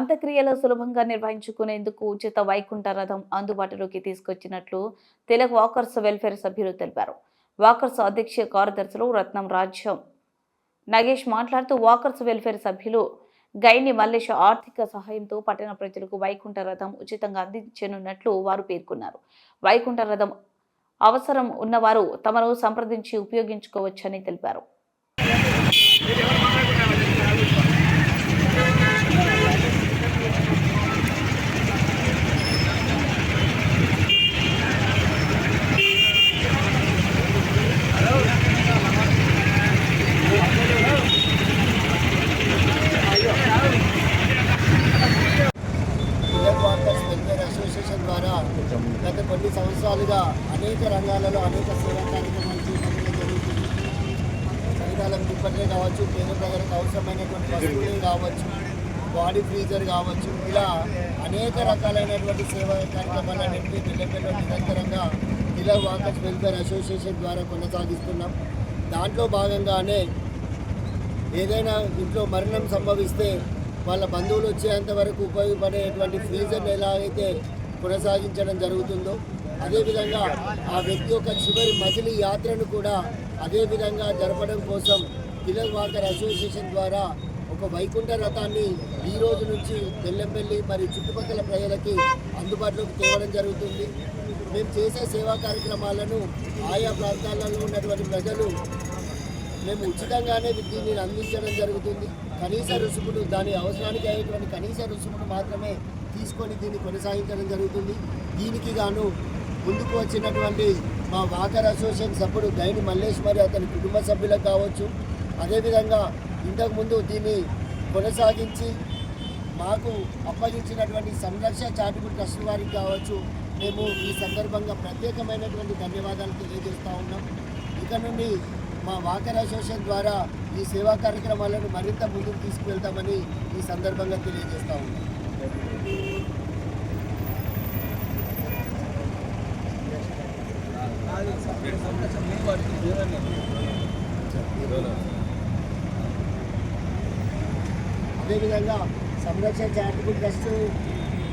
అంత్యక్రియలు సులభంగా నిర్వహించుకునేందుకు ఉచిత వైకుంఠ రథం అందుబాటులోకి తీసుకొచ్చినట్లు తెలుగు వాకర్స్ వెల్ఫేర్ సభ్యులు తెలిపారు. వాకర్స్ అధ్యక్ష కార్యదర్శులు రత్నం రాజ్యం నగేష్ మాట్లాడుతూ వాకర్స్ వెల్ఫేర్ సభ్యులు గైని మల్లేష్ ఆర్థిక సహాయంతో పట్టణ ప్రజలకు వైకుంఠ రథం ఉచితంగా అందించనున్నట్లు వారు పేర్కొన్నారు. వైకుంఠ రథం అవసరం ఉన్నవారు తమను సంప్రదించి ఉపయోగించుకోవచ్చని తెలిపారు. అసోసియేషన్ ద్వారా గత కొన్ని సంవత్సరాలుగా అనేక రంగాలలో అనేక సేవా కార్యక్రమాలు చేపట్టడం జరుగుతుంది. సైతాలకు దుప్పట్లే కావచ్చు, పేద ప్రజలకు అవసరమైనటువంటి వస్తువులే కావచ్చు, బాడీ ఫ్రీజర్ కావచ్చు, ఇలా అనేక రకాలైనటువంటి సేవా కార్యక్రమాలన్నింటినీ పిల్లల్లో నిరంతరంగా తెలుగు వాకర్స్ వెల్ఫేర్ అసోసియేషన్ ద్వారా కొనసాగిస్తున్నాం. దాంట్లో భాగంగానే ఏదైనా ఇంట్లో మరణం సంభవిస్తే వాళ్ళ బంధువులు వచ్చేంత వరకు ఉపయోగపడేటువంటి ఫ్రీజర్ని ఎలా అయితే కొనసాగించడం జరుగుతుందో, అదేవిధంగా ఆ వ్యక్తి యొక్క చివరి మజిలీ యాత్రను కూడా అదేవిధంగా జరపడం కోసం తెలుగు వాకర్ అసోసియేషన్ ద్వారా ఒక వైకుంఠ రథాన్ని ఈ రోజు నుంచి బెల్లంపల్లి మరియు చుట్టుపక్కల ప్రజలకి అందుబాటులోకి తేవడం జరుగుతుంది. మేము చేసే సేవా కార్యక్రమాలను ఆయా ప్రాంతాలలో ఉన్నటువంటి ప్రజలు మేము ఉచితంగానే దీన్ని అందించడం జరుగుతుంది. కనీస రుసుములు, దాని అవసరానికి అయ్యేటువంటి కనీస రుసుములు మాత్రమే తీసుకొని దీన్ని కొనసాగించడం జరుగుతుంది. దీనికి గాను ముందుకు వచ్చినటువంటి మా వాకర్ అసోసియేషన్ సభ్యుడు గైని మల్లేష్ మరియు అతని కుటుంబ సభ్యులకు కావచ్చు, అదేవిధంగా ఇంతకుముందు దీన్ని కొనసాగించి మాకు అప్పగించినటువంటి సంరక్షణ చారిటబుల్ ట్రస్ట్ వారికి కావచ్చు, మేము ఈ సందర్భంగా ప్రత్యేకమైనటువంటి ధన్యవాదాలు తెలియజేస్తూ ఉన్నాం. ఇక నుండి మా వాకర్ అసోసియేషన్ ద్వారా ఈ సేవా కార్యక్రమాలను మరింత ముందుకు తీసుకువెళ్తామని ఈ సందర్భంగా తెలియజేస్తా ఉన్నాం. అదేవిధంగా సంరక్షణ చారిటబుల్ ట్రస్ట్